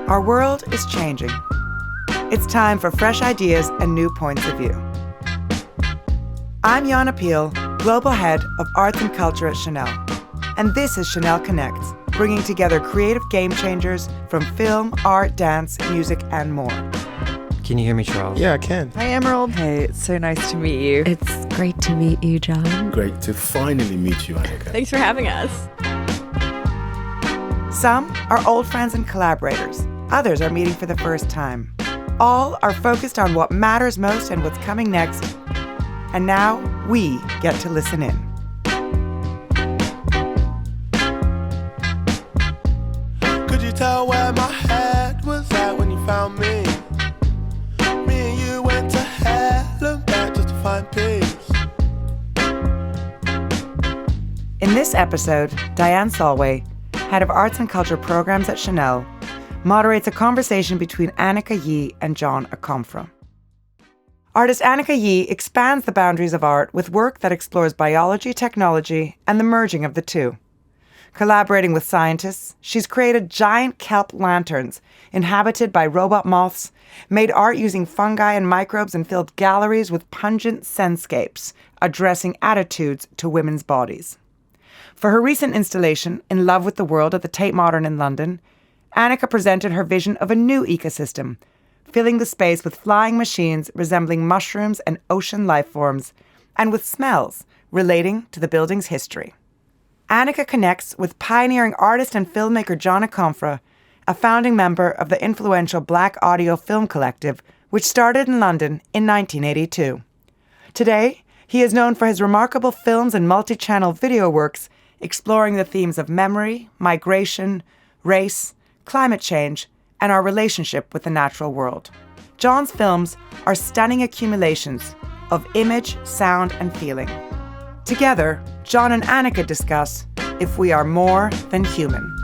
Our world is changing. It's time for fresh ideas and new points of view. I'm Yana Peel, Global Head of Arts and Culture at Chanel. And this is Chanel Connects, bringing together creative game changers from film, art, dance, music, and more. Can you hear me, Charles? Yeah, I can. Hi, Emerald. Hey, it's so nice to meet you. It's great to meet you, John. Great to finally meet you, Anicka. Thanks for having us. Some are old friends and collaborators. Others are meeting for the first time. All are focused on what matters most and what's coming next. And now we get to listen in. Could you tell where my head was at when you found me? Me and you went to hell and back just to find peace. In this episode, Diane Solway, Head of Arts and Culture Programs at Chanel, moderates a conversation between Anicka Yi and John Akomfrah. Artist Anicka Yi expands the boundaries of art with work that explores biology, technology, and the merging of the two. Collaborating with scientists, she's created giant kelp lanterns inhabited by robot moths, made art using fungi and microbes, and filled galleries with pungent scentscapes, addressing attitudes to women's bodies. For her recent installation, In Love with the World at the Tate Modern in London, Anicka presented her vision of a new ecosystem, filling the space with flying machines resembling mushrooms and ocean life forms, and with smells relating to the building's history. Anicka connects with pioneering artist and filmmaker John Akomfrah, a founding member of the influential Black Audio Film Collective, which started in London in 1982. Today, he is known for his remarkable films and multi-channel video works exploring the themes of memory, migration, race, climate change, and our relationship with the natural world. John's films are stunning accumulations of image, sound, and feeling. Together, John and Anicka discuss if we are more than human.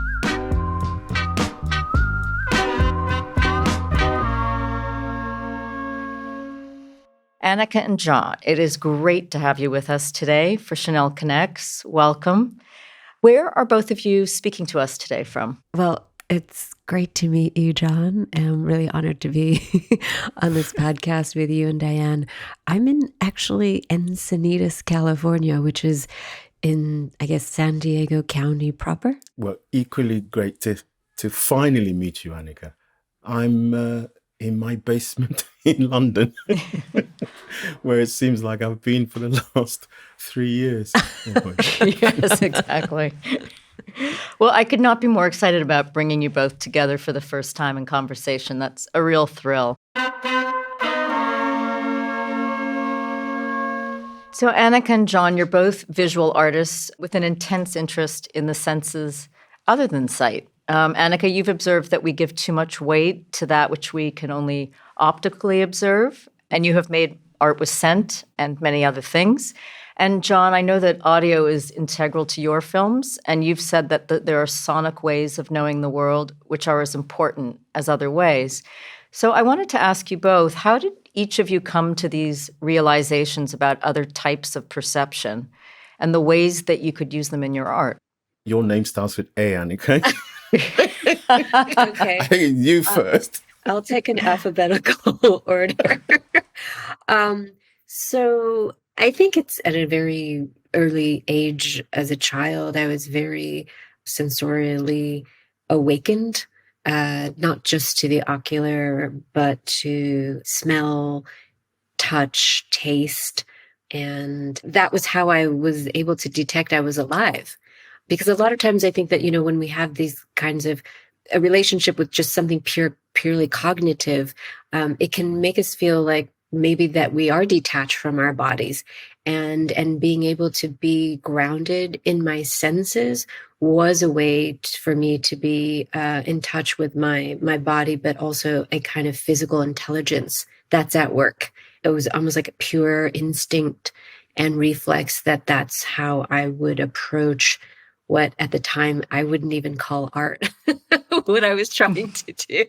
Anicka and John, it is great to have you with us today for Chanel Connects. Welcome. Where are both of you speaking to us today from? Well, it's great to meet you, John. I'm really honored to be on this podcast with you and Diane. I'm actually Encinitas, California, which is in, I guess, San Diego County proper. Well, equally great to finally meet you, Anicka. I'm in my basement in London, where it seems like I've been for the last 3 years. Yes, exactly. Well, I could not be more excited about bringing you both together for the first time in conversation. That's a real thrill. So Anicka and John, you're both visual artists with an intense interest in the senses other than sight. Anicka, you've observed that we give too much weight to that which we can only optically observe, and you have made art with scent and many other things. And John, I know that audio is integral to your films, and you've said that there are sonic ways of knowing the world which are as important as other ways. So I wanted to ask you both, how did each of you come to these realizations about other types of perception and the ways that you could use them in your art? Your name starts with A, Anicka. Okay. I think you first. I'll take an alphabetical order. So I think it's at a very early age as a child, I was very sensorially awakened, not just to the ocular, but to smell, touch, taste. And that was how I was able to detect I was alive. Because a lot of times I think that, when we have these kinds of a relationship with just something purely cognitive, it can make us feel like maybe that we are detached from our bodies, and being able to be grounded in my senses was a way for me to be in touch with my body, but also a kind of physical intelligence that's at work. It was almost like a pure instinct and reflex that's how I would approach what at the time I wouldn't even call art, what I was trying to do.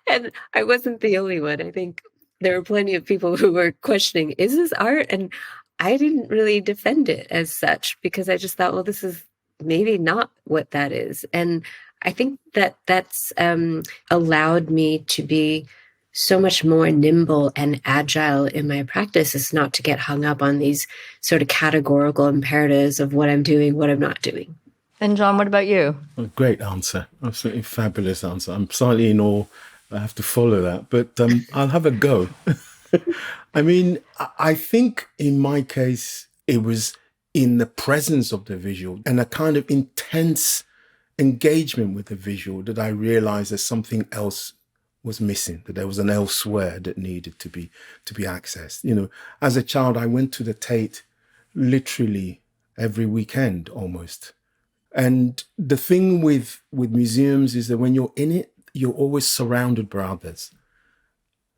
And I wasn't the only one. I think there were plenty of people who were questioning, is this art? And I didn't really defend it as such, because I just thought, well, this is maybe not what that is. And I think that that's allowed me to be so much more nimble and agile in my practice, is not to get hung up on these sort of categorical imperatives of what I'm doing, what I'm not doing. And John, what about you? A great answer. Absolutely fabulous answer. I'm slightly in awe. I have to follow that, but I'll have a go. I mean, I think in my case, it was in the presence of the visual and a kind of intense engagement with the visual that I realized that something else was missing, that there was an elsewhere that needed to be accessed. You know, as a child, I went to the Tate literally every weekend almost. And the thing with museums is that when you're in it, you're always surrounded by others.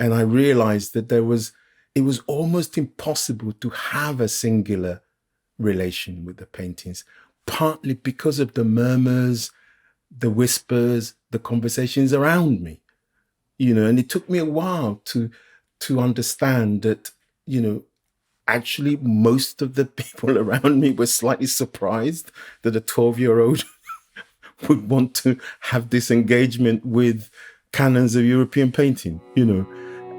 And I realized that it was almost impossible to have a singular relation with the paintings, partly because of the murmurs, the whispers, the conversations around me. You know, and it took me a while to understand that, you know, actually most of the people around me were slightly surprised that a 12-year-old would want to have this engagement with canons of European painting, you know.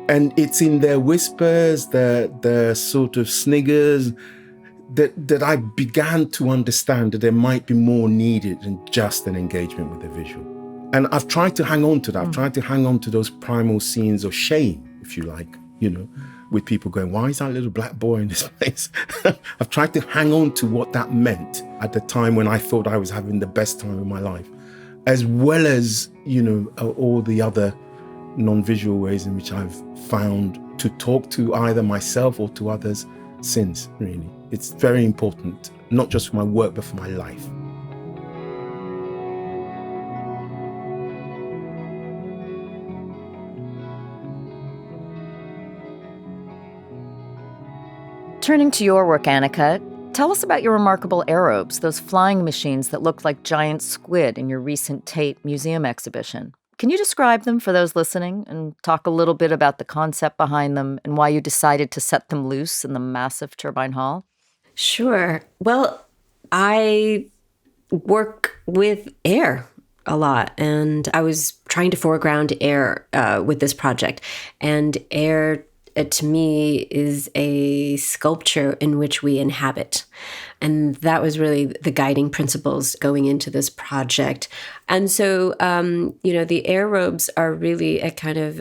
And it's in their whispers, their sort of sniggers, that I began to understand that there might be more needed than just an engagement with the visual. And I've tried to hang on to that. I've tried to hang on to those primal scenes of shame, if you like, you know, with people going, why is that little black boy in this place? I've tried to hang on to what that meant at the time when I thought I was having the best time of my life, as well as, you know, all the other non-visual ways in which I've found to talk to either myself or to others since, really. It's very important, not just for my work, but for my life. Turning to your work, Anicka, tell us about your remarkable aerobes, those flying machines that look like giant squid in your recent Tate Museum exhibition. Can you describe them for those listening and talk a little bit about the concept behind them and why you decided to set them loose in the massive turbine hall? Sure. Well, I work with air a lot, and I was trying to foreground air with this project. And air, to me, is a sculpture in which we inhabit. And that was really the guiding principles going into this project. And so, you know, the aerobes are really a kind of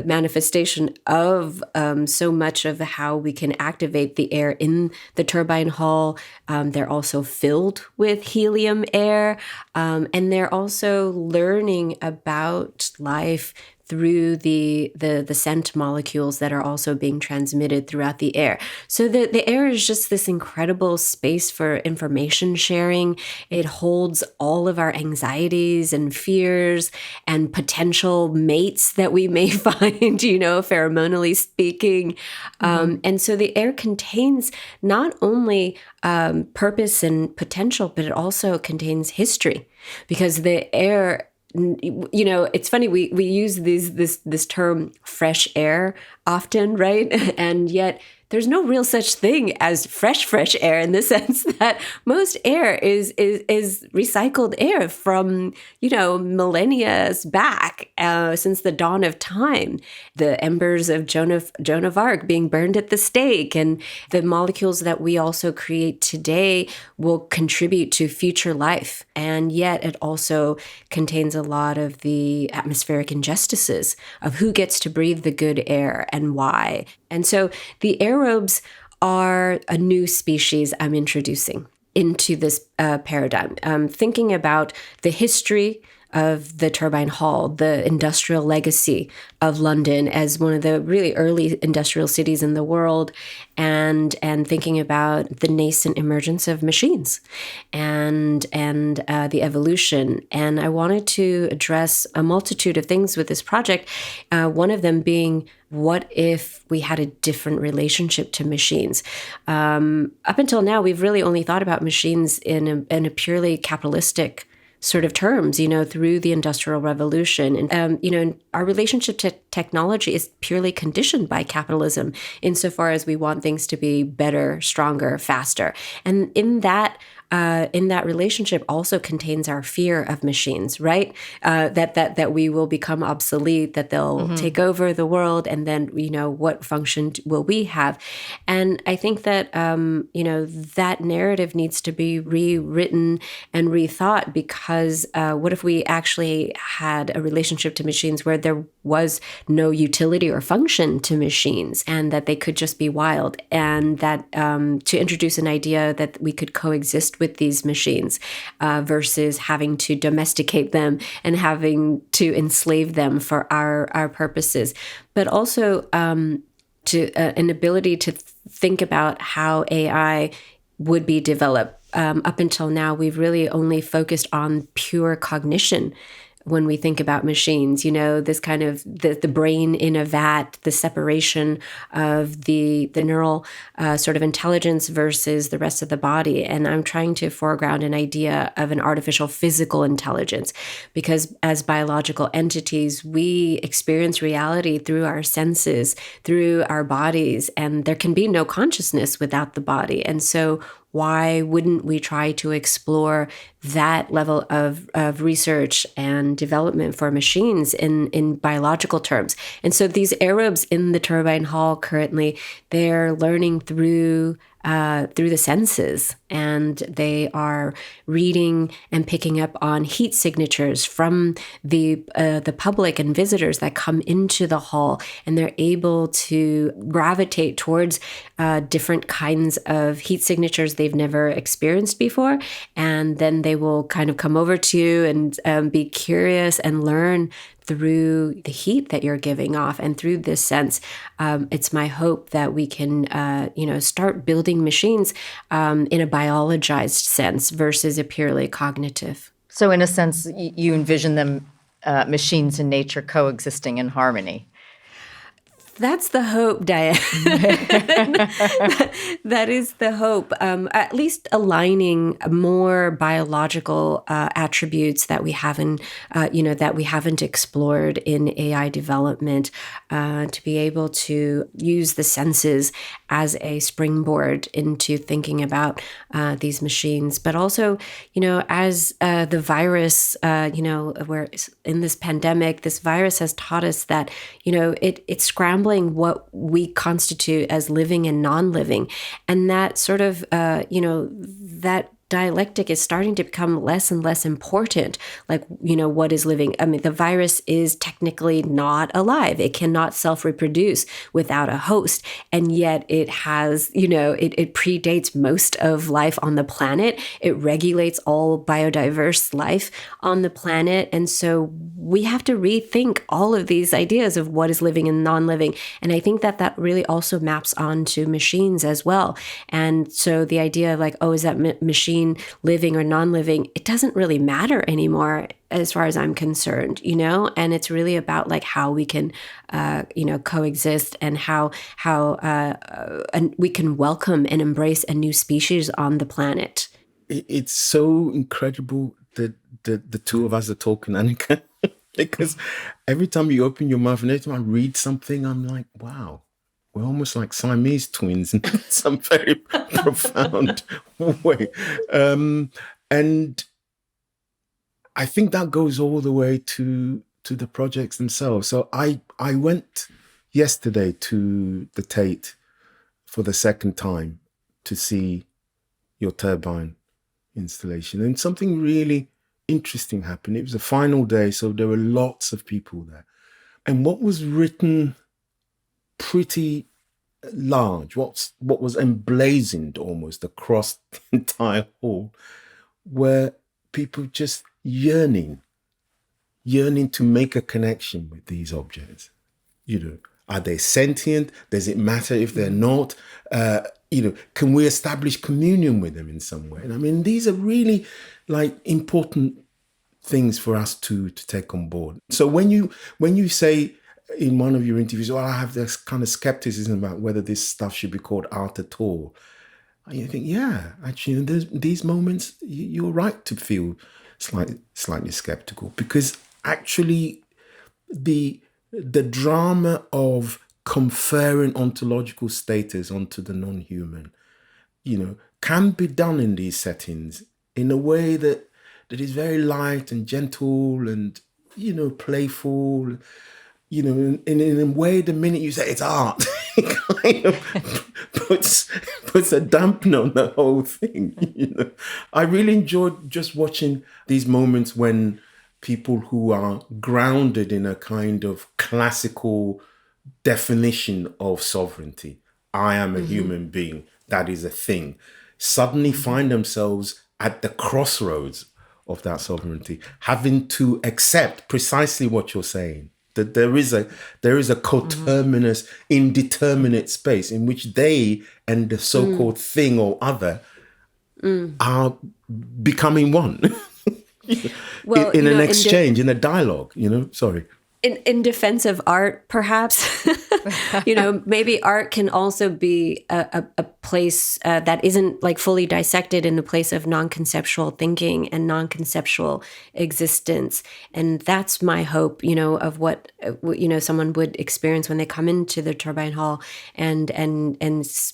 manifestation of so much of how we can activate the air in the turbine hall. They're also filled with helium air, and they're also learning about life through the scent molecules that are also being transmitted throughout the air. So the air is just this incredible space for information sharing. It holds all of our anxieties and fears and potential mates that we may find, you know, pheromonally speaking. And so the air contains not only purpose and potential, but it also contains history, because the air, you know, it's funny, we use this term fresh air often, right? And yet there's no real such thing as fresh air, in the sense that most air is recycled air from, you know, millennia back, since the dawn of time. The embers of Joan of Arc being burned at the stake, and the molecules that we also create today will contribute to future life. And yet it also contains a lot of the atmospheric injustices of who gets to breathe the good air and why. And so the aerobes are a new species I'm introducing into this paradigm. Thinking about the history of the turbine hall, the industrial legacy of London as one of the really early industrial cities in the world, and thinking about the nascent emergence of machines and the evolution. And I wanted to address a multitude of things with this project, one of them being, what if we had a different relationship to machines? Up until now, we've really only thought about machines in a purely capitalistic sort of terms, you know, through the Industrial Revolution. And, you know, our relationship to technology is purely conditioned by capitalism, insofar as we want things to be better, stronger, faster. And in that, in that relationship also contains our fear of machines, right? That we will become obsolete, that they'll take over the world, and then, what function will we have? And I think that, that narrative needs to be rewritten and rethought, because what if we actually had a relationship to machines where there was no utility or function to machines, and that they could just be wild, and that to introduce an idea that we could coexist with these machines versus having to domesticate them and having to enslave them for our purposes, but also to an ability to think about how AI would be developed. Up until now, we've really only focused on pure cognition when we think about machines, this kind of the brain in a vat, the separation of the neural sort of intelligence versus the rest of the body. And I'm trying to foreground an idea of an artificial physical intelligence, because as biological entities, we experience reality through our senses, through our bodies, and there can be no consciousness without the body. And so why wouldn't we try to explore that level of research and development for machines in biological terms? And so these Arabs in the Turbine Hall currently, they're learning through the senses, and they are reading and picking up on heat signatures from the public and visitors that come into the hall, and they're able to gravitate towards different kinds of heat signatures they've never experienced before, and then they will kind of come over to you and be curious and learn through the heat that you're giving off. And through this sense, it's my hope that we can, start building machines in a biologized sense versus a purely cognitive. So in a sense, you envision them, machines and nature coexisting in harmony. That's the hope, Diane. That is the hope. At least aligning more biological attributes that we haven't explored in AI development, to be able to use the senses as a springboard into thinking about these machines. But also, as the virus, where in this pandemic, this virus has taught us that, it's scrambling what we constitute as living and non-living. And that sort of, that dialectic is starting to become less and less important. Like, what is living? I mean, the virus is technically not alive. It cannot self-reproduce without a host. And yet it has, it predates most of life on the planet. It regulates all biodiverse life on the planet. And so we have to rethink all of these ideas of what is living and non-living. And I think that really also maps onto machines as well. And so the idea of like, oh, is that machine living or non-living, it doesn't really matter anymore as far as I'm concerned, and it's really about like how we can, coexist, and how and we can welcome and embrace a new species on the planet. It's so incredible that the two of us are talking, Anicka, because every time you open your mouth and every time I read something, I'm like, wow. We're almost like Siamese twins in some very profound way. And I think that goes all the way to the projects themselves. So I went yesterday to the Tate for the second time to see your turbine installation. And something really interesting happened. It was the final day, so there were lots of people there. And what was written pretty large, what was emblazoned almost across the entire hall, were people just yearning to make a connection with these objects. Are they sentient? Does it matter if they're not? Can we establish communion with them in some way? And I mean, these are really like important things for us to take on board. So when you say in one of your interviews, well, I have this kind of skepticism about whether this stuff should be called art at all. And you think, yeah, actually, there's these moments, you're right to feel slightly skeptical, because actually the drama of conferring ontological status onto the non-human, can be done in these settings in a way that is very light and gentle and, playful, in a way the minute you say it's art, it kind of puts a dampener on the whole thing. I really enjoyed just watching these moments when people who are grounded in a kind of classical definition of sovereignty, I am a human being, that is a thing, suddenly find themselves at the crossroads of that sovereignty, having to accept precisely what you're saying, that there is a coterminous, indeterminate space in which they and the so-called thing or other are becoming one. Well, in an exchange, in a dialogue, sorry. In defense of art, perhaps, maybe art can also be a place that isn't like fully dissected in a place of non-conceptual thinking and non-conceptual existence. And that's my hope, of what, someone would experience when they come into the Turbine Hall and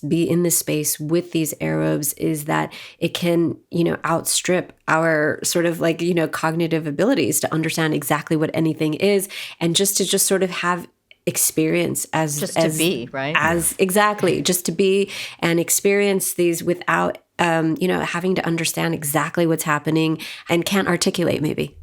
be in this space with these Arabs, is that it can, outstrip our sort of like, cognitive abilities to understand exactly what anything is. And just to sort of have experience to be, right? Exactly, just to be and experience these without, having to understand exactly what's happening and can't articulate maybe.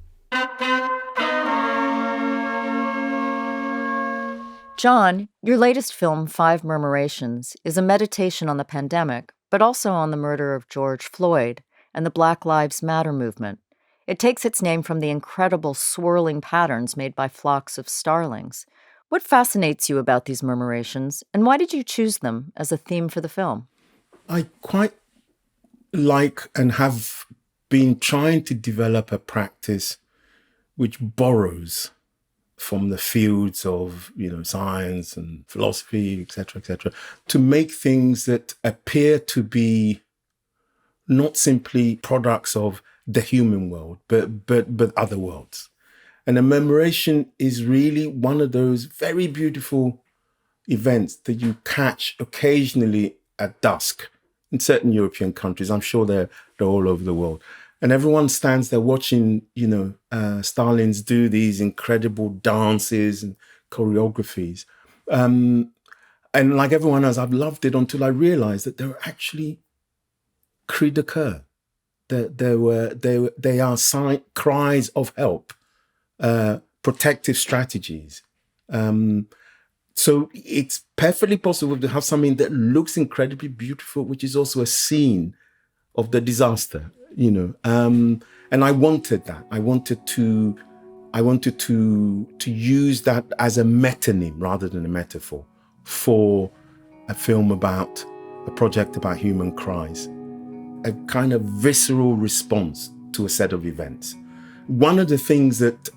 John, your latest film, Five Murmurations, is a meditation on the pandemic, but also on the murder of George Floyd and the Black Lives Matter movement. It takes its name from the incredible swirling patterns made by flocks of starlings. What fascinates you about these murmurations, and why did you choose them as a theme for the film? I quite like and have been trying to develop a practice which borrows from the fields of, science and philosophy, etc., to make things that appear to be not simply products of the human world, but other worlds. And a murmuration is really one of those very beautiful events that you catch occasionally at dusk in certain European countries. I'm sure they're all over the world. And everyone stands there watching, starlings do these incredible dances and choreographies. And like everyone else, I've loved it until I realized that there were actually cris de coeur. They are cries of help, protective strategies. So it's perfectly possible to have something that looks incredibly beautiful, which is also a scene of the disaster, and I wanted that. I wanted to use that as a metonym rather than a metaphor for a film about a project about human cries, a kind of visceral response to a set of events. One of the things that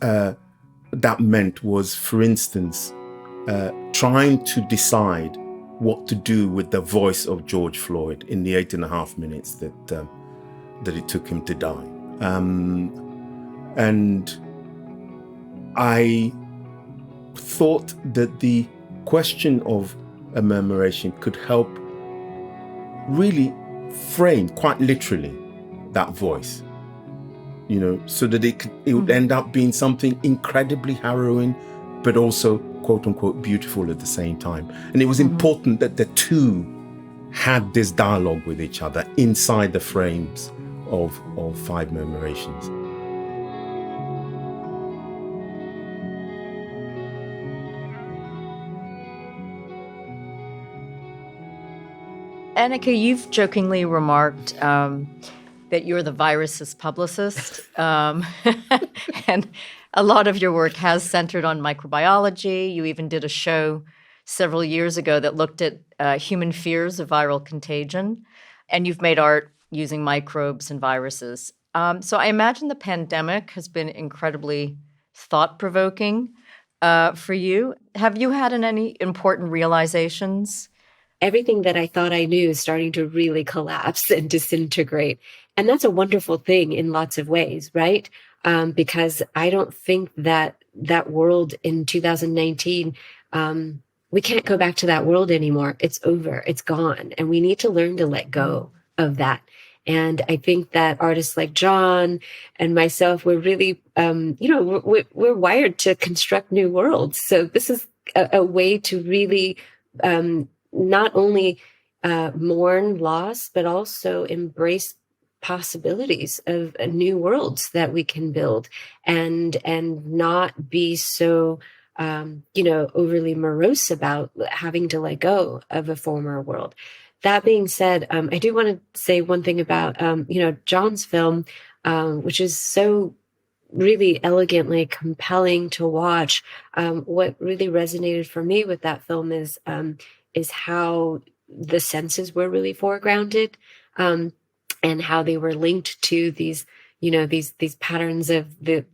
that meant was, for instance, trying to decide what to do with the voice of George Floyd in the 8.5 minutes that it took him to die. And I thought that the question of a murmuration could help really frame, quite literally, that voice, so that it would end up being something incredibly harrowing, but also, quote unquote, beautiful at the same time. And it was important that the two had this dialogue with each other inside the frames of Five Murmurations. Anicka, you've jokingly remarked that you're the virus's publicist, and a lot of your work has centered on microbiology. You even did a show several years ago that looked at human fears of viral contagion, and you've made art using microbes and viruses. So I imagine the pandemic has been incredibly thought-provoking for you. Have you had any important realizations? Everything that I thought I knew is starting to really collapse and disintegrate. And that's a wonderful thing in lots of ways, right? Because I don't think that world in 2019, we can't go back to that world anymore. It's over. It's gone. And we need to learn to let go of that. And I think that artists like John and myself, we're really, we're wired to construct new worlds. So this is a way to really not only mourn loss, but also embrace possibilities of new worlds that we can build, and not be so overly morose about having to let go of a former world. That being said, I do want to say one thing about John's film, which is so really elegantly compelling to watch. What really resonated for me with that film is how the senses were really foregrounded, and how they were linked to these patterns of the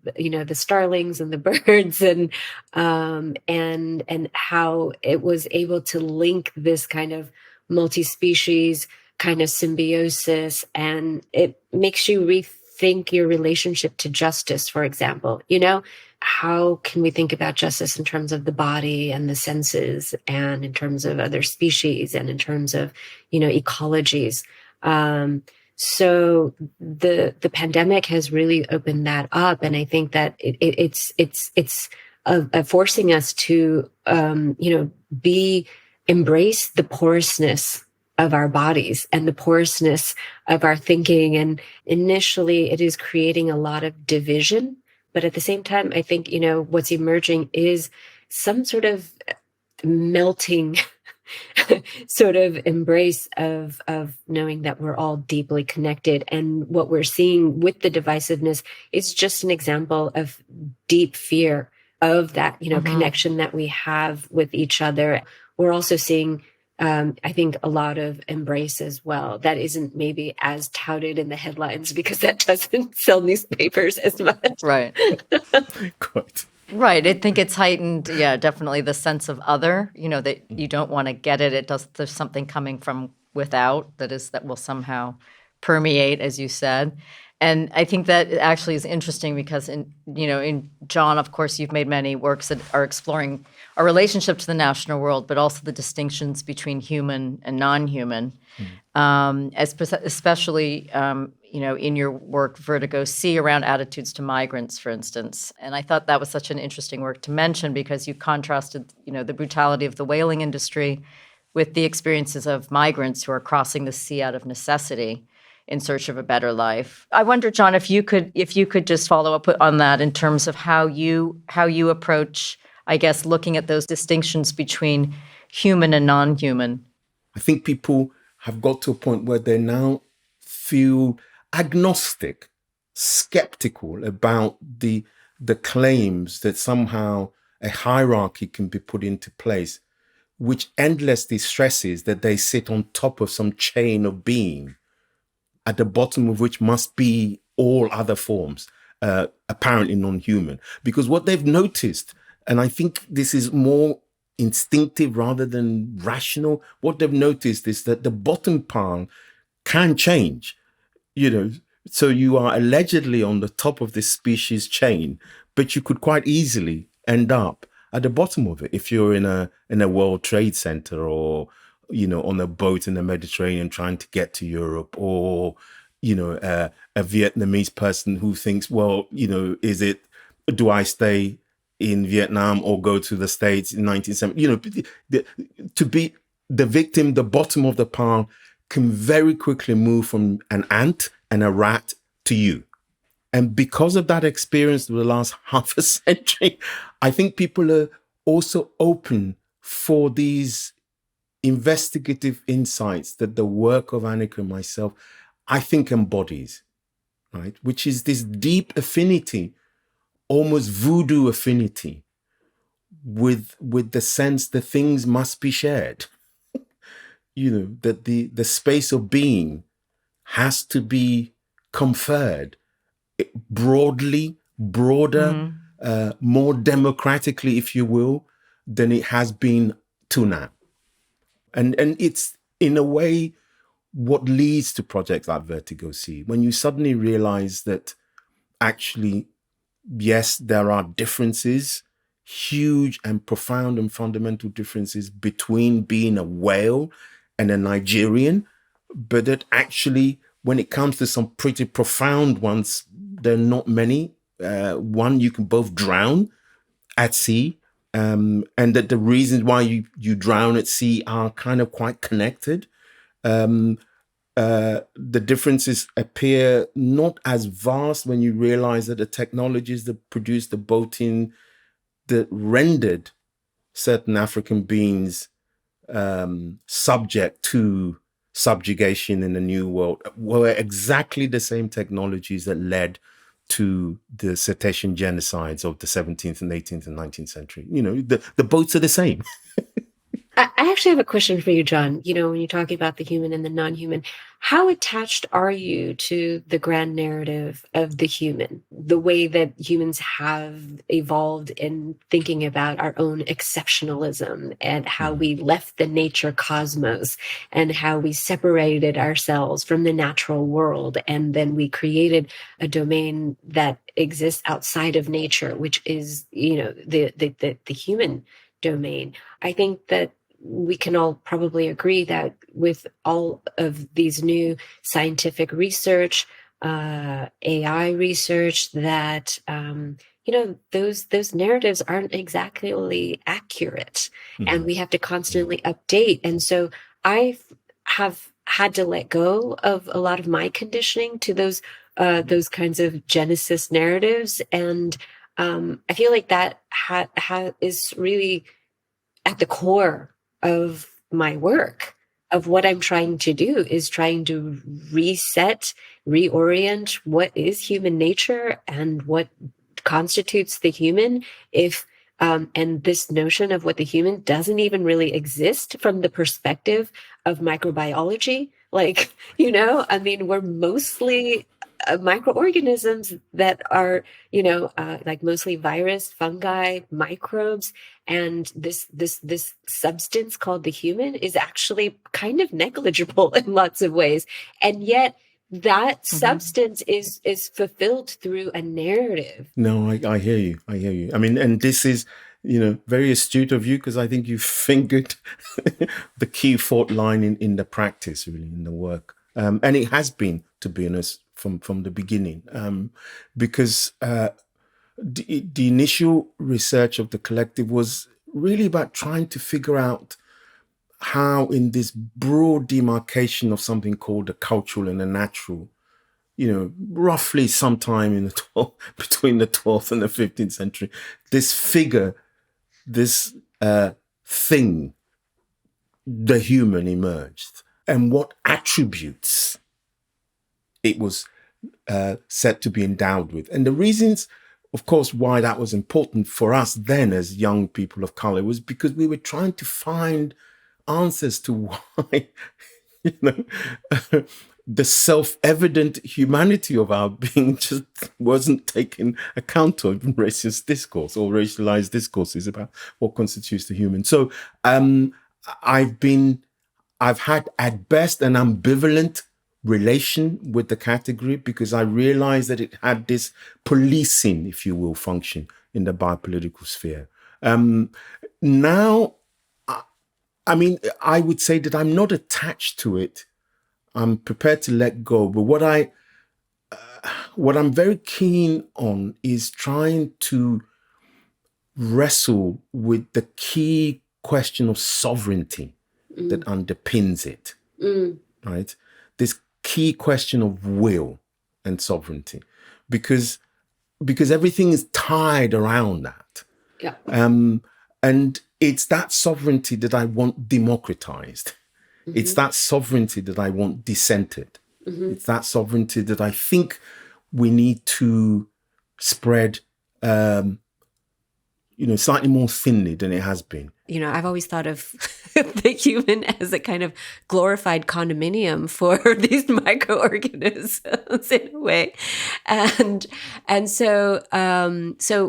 starlings and the birds, and how it was able to link this kind of multi-species kind of symbiosis, and it makes you rethink your relationship to justice. For example, how can we think about justice in terms of the body and the senses, and in terms of other species, and in terms of ecologies? So the pandemic has really opened that up, and I think that it's forcing us to embrace the porousness of our bodies and the porousness of our thinking. And initially, it is creating a lot of division, but at the same time, I think what's emerging is some sort of melting sort of embrace of knowing that we're all deeply connected. And what we're seeing with the divisiveness is just an example of deep fear of that, connection that we have with each other. We're also seeing, I think, a lot of embrace as well. That isn't maybe as touted in the headlines because that doesn't sell newspapers as much. Right. Quite. Right. I think it's heightened, definitely the sense of other, that you don't want to get it. There's something coming from without that will somehow permeate, as you said. And I think that actually is interesting because in John, of course, you've made many works that are exploring our relationship to the national world, but also the distinctions between human and non-human, especially in your work Vertigo C around attitudes to migrants, for instance. And I thought that was such an interesting work to mention because you contrasted, the brutality of the whaling industry with the experiences of migrants who are crossing the sea out of necessity in search of a better life. I wonder, John, if you could just follow up on that in terms of how you approach, I guess, looking at those distinctions between human and non-human. I think people have got to a point where they now feel agnostic, skeptical about the claims that somehow a hierarchy can be put into place, which endlessly stresses that they sit on top of some chain of being, at the bottom of which must be all other forms, apparently non-human. Because what they've noticed, and I think this is more instinctive rather than rational, what they've noticed is that the bottom pile can change, so you are allegedly on the top of this species chain, but you could quite easily end up at the bottom of it if you're in a World Trade Center, or on a boat in the Mediterranean trying to get to Europe, or a Vietnamese person who thinks, well, do I stay in Vietnam or go to the States in 1970? To be the victim, the bottom of the pile can very quickly move from an ant and a rat to you. And because of that experience of the last half a century, I think people are also open for these investigative insights that the work of Anicka and myself, I think, embodies, right? Which is this deep affinity, almost voodoo affinity, with the sense that things must be shared. That the space of being has to be conferred broader, more democratically, if you will, than it has been till now. And it's, in a way, what leads to projects like Vertigo C, when you suddenly realize that actually, yes, there are differences, huge and profound and fundamental differences between being a whale and a Nigerian, but that actually, when it comes to some pretty profound ones, there are not many. One, you can both drown at sea, and that the reasons why you drown at sea are kind of quite connected. The differences appear not as vast when you realize that the technologies that produced the boating that rendered certain African beings subject to subjugation in the New World were exactly the same technologies that led to the cetacean genocides of the 17th and 18th and 19th century. The boats are the same. I actually have a question for you, John. When you're talking about the human and the non-human, how attached are you to the grand narrative of the human, the way that humans have evolved in thinking about our own exceptionalism and how we left the nature cosmos and how we separated ourselves from the natural world, and then we created a domain that exists outside of nature, which is, the human domain. I think that we can all probably agree that with all of these new scientific research, AI research, that those narratives aren't exactly accurate, and we have to constantly update. And so I have had to let go of a lot of my conditioning to those kinds of Genesis narratives, and I feel like that is really at the core of my work, of what I'm trying to do, is trying to reset, reorient what is human nature and what constitutes the human, and this notion of what the human doesn't even really exist from the perspective of microbiology. We're mostly microorganisms that are, mostly virus, fungi, microbes. And this substance called the human is actually kind of negligible in lots of ways. And yet that substance is fulfilled through a narrative. No, I hear you. I mean, and this is, very astute of you, because I think you fingered the key fault line in the practice, really, in the work. And it has been, to be honest, from the beginning, because the initial research of the collective was really about trying to figure out how, in this broad demarcation of something called the cultural and the natural, roughly sometime in between the 12th and the 15th century, this figure, this thing, the human, emerged, and what attributes it was said to be endowed with. And the reasons, of course, why that was important for us then as young people of color was because we were trying to find answers to why, the self-evident humanity of our being just wasn't taken account of in racist discourse or racialized discourses about what constitutes the human. So I've had at best an ambivalent relation with the category, because I realized that it had this policing, if you will, function in the biopolitical sphere. Now, I mean, I would say that I'm not attached to it. I'm prepared to let go. But what I'm very keen on is trying to wrestle with the key question of sovereignty that underpins it, right? This key question of will and sovereignty, because everything is tied around that. Yeah. And it's that sovereignty that I want democratized. It's that sovereignty that I want dissented. It's that sovereignty that I think we need to spread, slightly more thinly than it has been. I've always thought of the human as a kind of glorified condominium for these microorganisms in a way. And so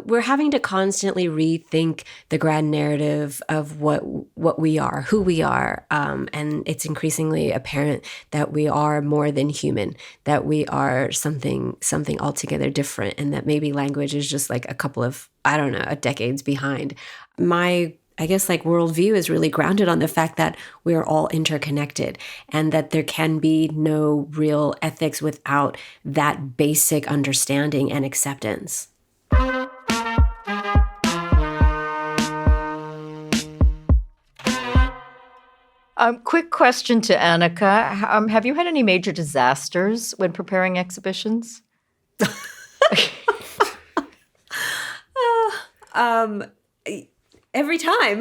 we're having to constantly rethink the grand narrative of what we are, who we are. And it's increasingly apparent that we are more than human, that we are something altogether different, and that maybe language is just like a couple of, decades behind. My I guess like worldview is really grounded on the fact that we're all interconnected and that there can be no real ethics without that basic understanding and acceptance. Quick question to Anicka. Have you had any major disasters when preparing exhibitions? Every time.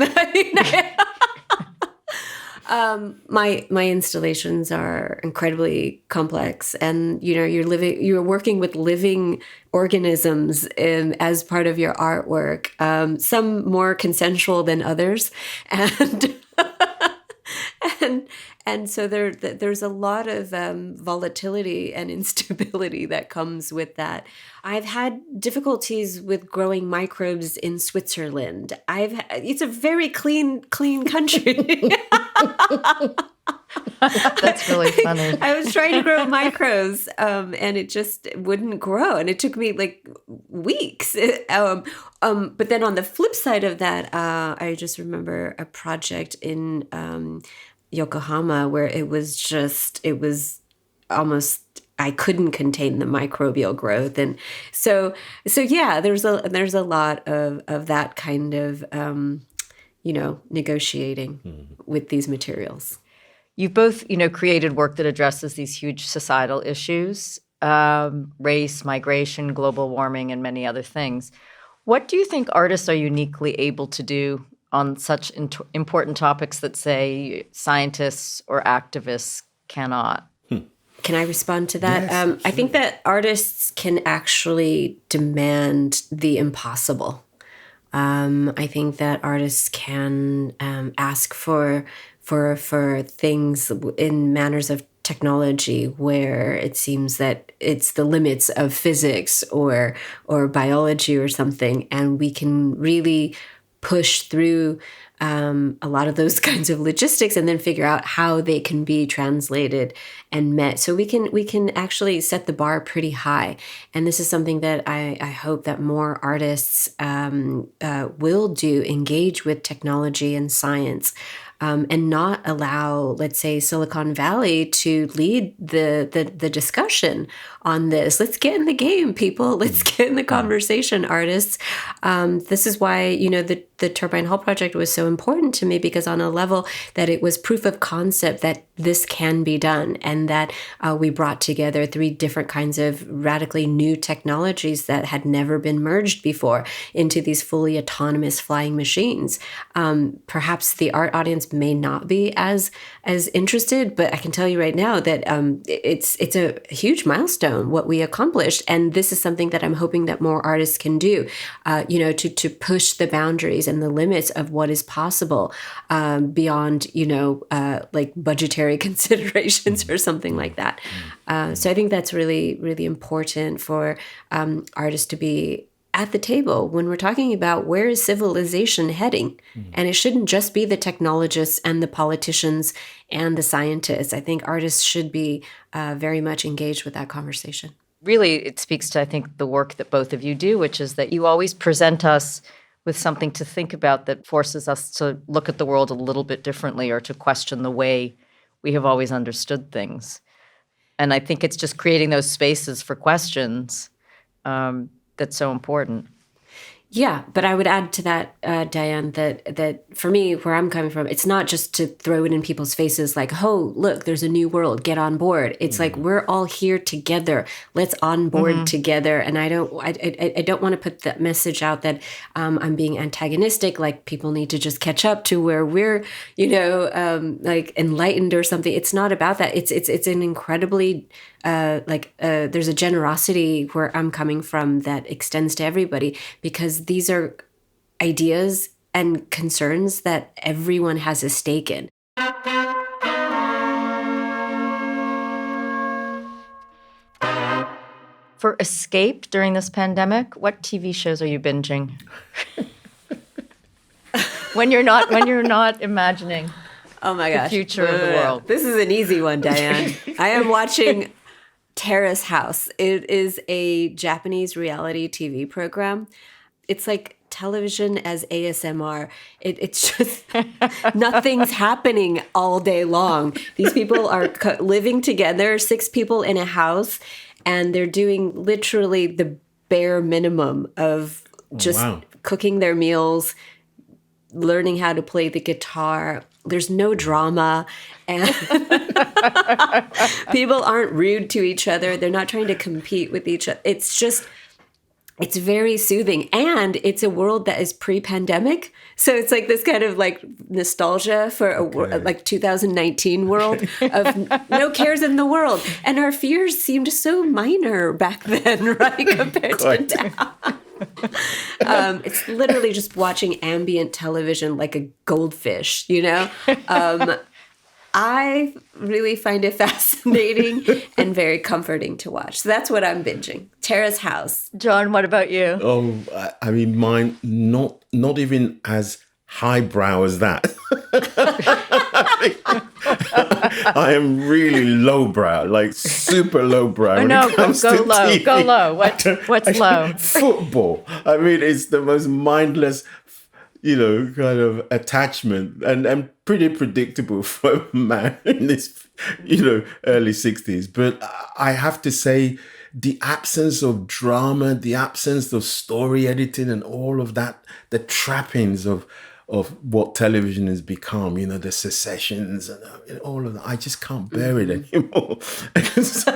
My installations are incredibly complex, and you're working with living organisms as part of your artwork. Some more consensual than others, and and so there's a lot of volatility and instability that comes with that. I've had difficulties with growing microbes in Switzerland. It's a very clean country. That's really funny. I was trying to grow microbes, and it just wouldn't grow, and it took me like weeks. But then on the flip side of that, I just remember a project in Yokohama where it was almost, I couldn't contain the microbial growth, and so yeah, there's a lot of that kind of negotiating with these materials. You've both, created work that addresses these huge societal issues, race, migration, global warming, and many other things. What do you think artists are uniquely able to do on such important topics that, say, scientists or activists cannot? Can I respond to that? Yes, I think that artists can actually demand the impossible. I think that artists can ask for things in manners of technology where it seems that it's the limits of physics or biology or something, and we can really push through a lot of those kinds of logistics and then figure out how they can be translated and met. So we can actually set the bar pretty high. And this is something that I hope that more artists will do, engage with technology and science. And not allow, let's say, Silicon Valley to lead the discussion on this. Let's get in the game, people. Let's get in the conversation, artists. This is why, the Turbine Hall project was so important to me, because on a level that it was proof of concept that this can be done, and that we brought together 3 different kinds of radically new technologies that had never been merged before into these fully autonomous flying machines. Perhaps the art audience may not be as interested, but I can tell you right now that it's a huge milestone what we accomplished, and this is something that I'm hoping that more artists can do, to push the boundaries and the limits of what is possible beyond like budgetary considerations or something like that. So I think that's really, really important for artists to be at the table when we're talking about where is civilization heading. And it shouldn't just be the technologists and the politicians and the scientists. I think artists should be very much engaged with that conversation. Really, it speaks to, I think, the work that both of you do, which is that you always present us with something to think about that forces us to look at the world a little bit differently, or to question the way we have always understood things. And I think it's just creating those spaces for questions that's so important. Yeah, but I would add to that, Diane, that for me, where I'm coming from, it's not just to throw it in people's faces like, oh, look, there's a new world, get on board. It's like, we're all here together. Let's on board together. And I don't want to put that message out that I'm being antagonistic, like people need to just catch up to where we're, like enlightened or something. It's not about that. It's an incredibly there's a generosity where I'm coming from that extends to everybody, because these are ideas and concerns that everyone has a stake in. For escape during this pandemic, what TV shows are you binging? when you're not imagining the future of the world. This is an easy one, Diane. I am watching Terrace House. It is a Japanese reality TV program. It's like television as ASMR. It's just nothing's happening all day long. These people are living together, 6 people in a house, and they're doing literally the bare minimum of just cooking their meals, learning how to play the guitar. There's no drama, and people aren't rude to each other. They're not trying to compete with each other. It's very soothing, and it's a world that is pre-pandemic. So it's like this kind of like nostalgia for a like 2019 world of no cares in the world. And our fears seemed so minor back then, right, compared to now. It's literally just watching ambient television like a goldfish, you know? I really find it fascinating and very comforting to watch. So that's what I'm binging. Terrace House. John, what about you? Oh, I mean, mine not even as highbrow as that. I am really lowbrow, like super lowbrow. Oh, no, go low. TV. Go low. What's low? Football. I mean, it's the most mindless, kind of attachment and pretty predictable for a man in this, early 60s. But I have to say, the absence of drama, the absence of story editing and all of that, the trappings of what television has become, the secessions and all of that. I just can't bear it anymore. So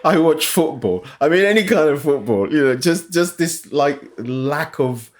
I watch football. I mean, any kind of football, just this like lack of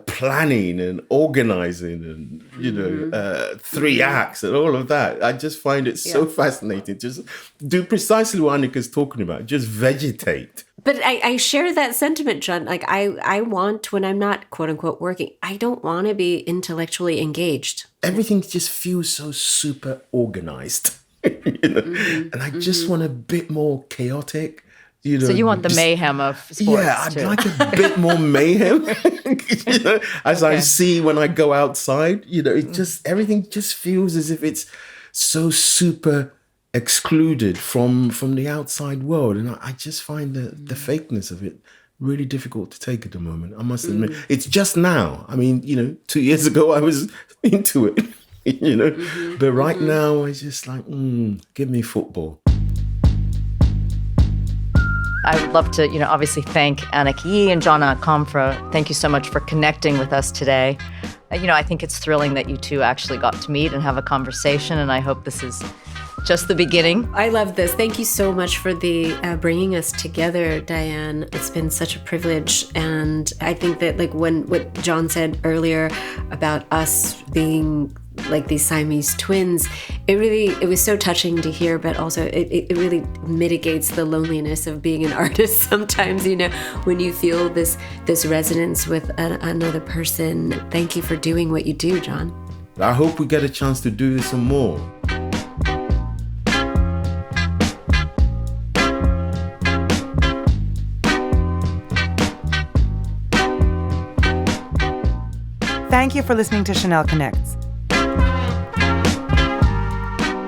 planning and organizing and, 3 acts and all of that. I just find it so fascinating. Just do precisely what Anicka's talking about. Just vegetate. But I share that sentiment, John. Like I want, when I'm not quote unquote working, I don't want to be intellectually engaged. Everything just feels so super organized, and I just want a bit more chaotic. So you want the mayhem of sports? Yeah, I'd like a bit more mayhem. As I see when I go outside, it just everything just feels as if it's so super excluded from the outside world, and I just find the fakeness of it really difficult to take at the moment. I must admit, it's just now. I mean, 2 years ago I was into it, but right now I just like, give me football. I would love to, obviously thank Anicka Yi and John Akomfrah. Thank you so much for connecting with us today. I think it's thrilling that you two actually got to meet and have a conversation, and I hope this is just the beginning. I love this. Thank you so much for the bringing us together, Diane. It's been such a privilege, and I think that like what John said earlier about us being like these Siamese twins, it was so touching to hear, but also it really mitigates the loneliness of being an artist sometimes, when you feel this resonance with another person. Thank you for doing what you do, John. I hope we get a chance to do this some more. Thank you for listening to Chanel Connects.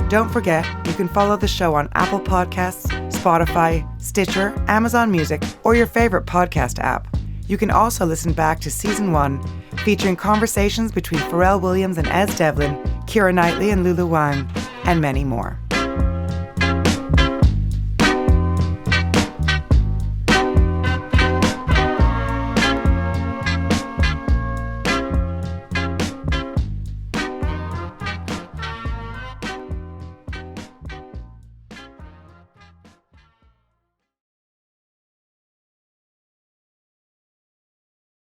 Don't forget, you can follow the show on Apple Podcasts, Spotify, Stitcher, Amazon Music, or your favorite podcast app. You can also listen back to Season 1, featuring conversations between Pharrell Williams and Ez Devlin, Keira Knightley and Lulu Wang, and many more.